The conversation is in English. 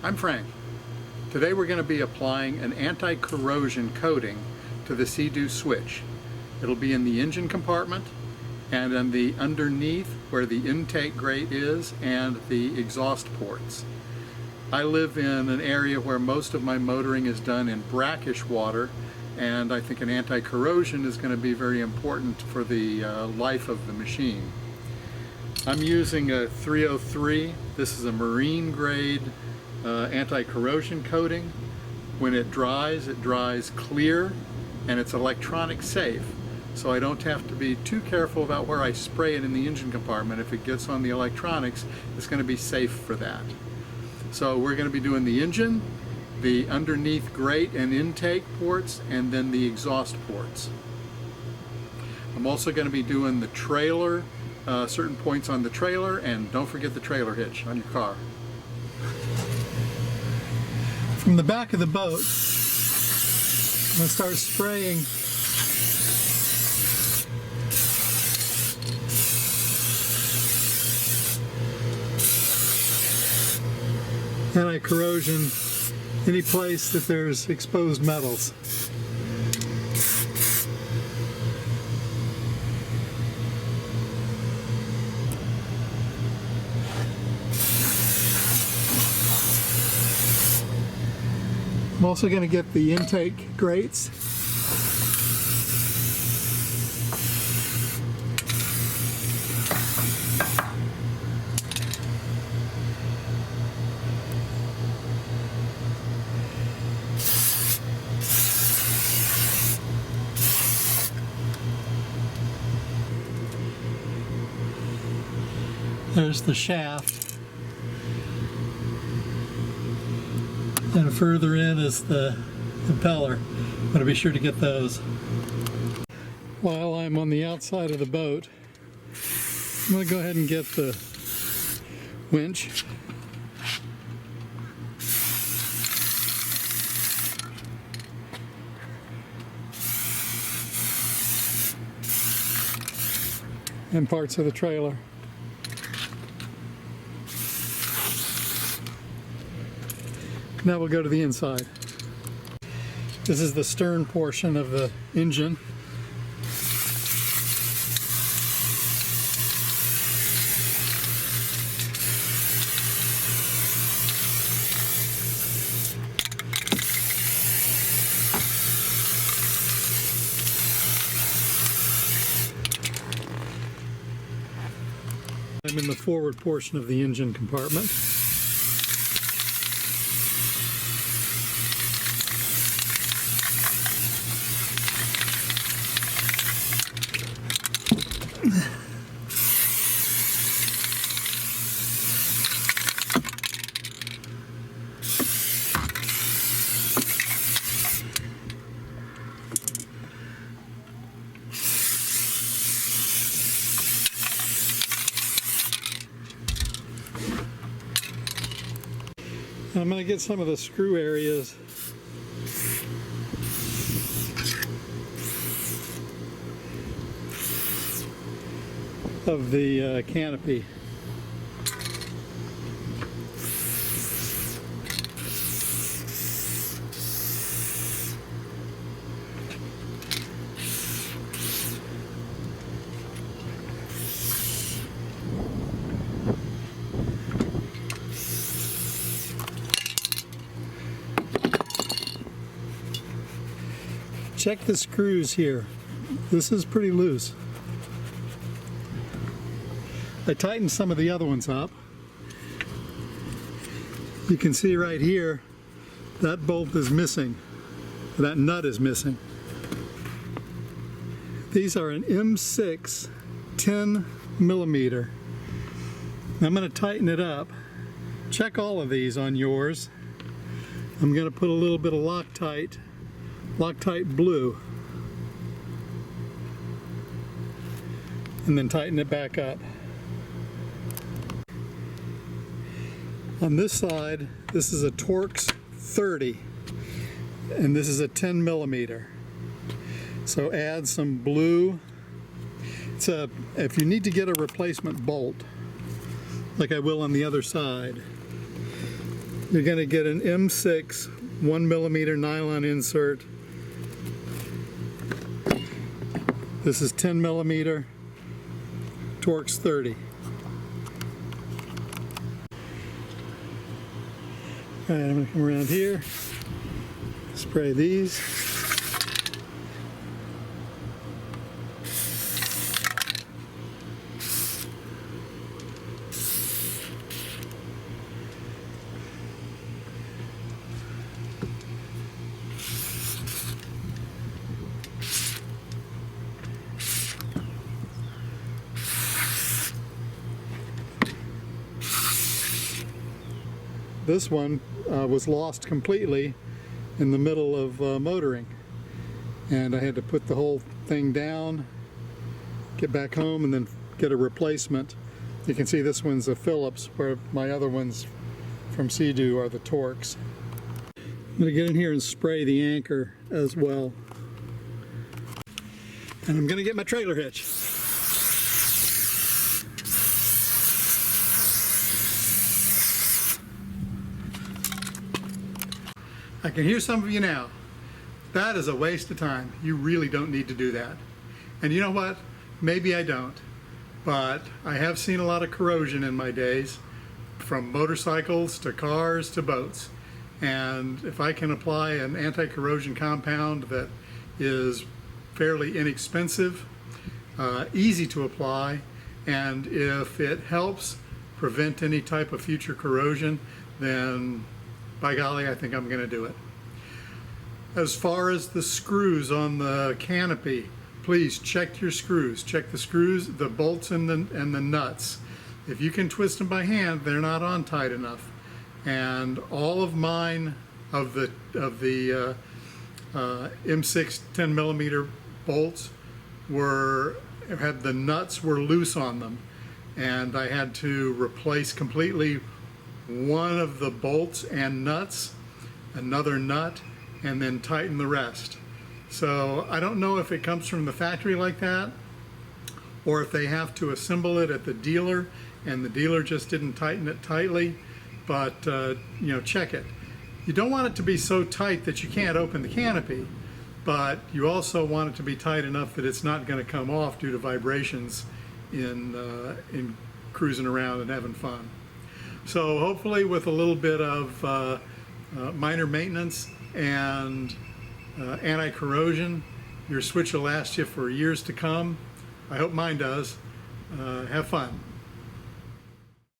I'm Frank. Today we're going to be applying an anti-corrosion coating to the Doo switch. It'll be in the engine compartment and in the underneath where the intake grate is and the exhaust ports. I live in an area where most of my motoring is done in brackish water, and I think an anti-corrosion is going to be very important for the life of the machine. I'm using a 303. This is a marine grade anti-corrosion coating. When it dries clear, and it's electronic safe, so I don't have to be too careful about where I spray it in the engine compartment. If it gets on the electronics, it's going to be safe for that. So we're going to be doing the engine, the underneath grate and intake ports, and then the exhaust ports. I'm also going to be doing the trailer, certain points on the trailer, and don't forget the trailer hitch on your car. From the back of the boat, I'm going to start spraying anti-corrosion any place that there's exposed metals. I'm also going to get the intake grates. There's the shaft, and further in is the impeller. I'm going to be sure to get those. While I'm on the outside of the boat, I'm going to go ahead and get the winch. And parts of the trailer. Now we'll go to the inside. This is the stern portion of the engine. I'm in the forward portion of the engine compartment. I'm going to get some of the screw areas of the canopy. Check the screws here. This is pretty loose. I tightened some of the other ones up. You can see right here that bolt is missing. That nut is missing. These are an M6 10 millimeter. I'm going to tighten it up. Check all of these on yours. I'm going to put a little bit of Loctite blue, and then tighten it back up. On this side, this is a Torx 30, and this is a 10 millimeter. So add some blue. If you need to get a replacement bolt, like I will on the other side, You're going to get an M6 1mm nylon insert. This is 10mm, Torx 30. All right, I'm going to come around here, spray these. This one was lost completely in the middle of motoring, and I had to put the whole thing down, get back home, and then get a replacement. You can see this one's a Phillips, where my other ones from Sea-Doo are the Torx. I'm going to get in here and spray the anchor as well. And I'm going to get my trailer hitch. I can hear some of you now. That is a waste of time. You really don't need to do that. And you know what? Maybe I don't. But I have seen a lot of corrosion in my days, from motorcycles to cars to boats. And if I can apply an anti-corrosion compound that is fairly inexpensive, easy to apply, and if it helps prevent any type of future corrosion, then by golly, I think I'm going to do it. As far as the screws on the canopy, please check your screws. Check the screws, the bolts, and the nuts. If you can twist them by hand, they're not on tight enough. And all of mine, of the M6 10mm bolts, had the nuts were loose on them, and I had to replace completely one of the bolts and nuts, another nut, and then tighten the rest. So I don't know if it comes from the factory like that, or if they have to assemble it at the dealer and the dealer just didn't tighten it tightly, but you know, check it. You don't want it to be so tight that you can't open the canopy, but you also want it to be tight enough that it's not going to come off due to vibrations in cruising around and having fun. So hopefully with a little bit of minor maintenance and anti-corrosion, your switch will last you for years to come. I hope mine does. Have fun.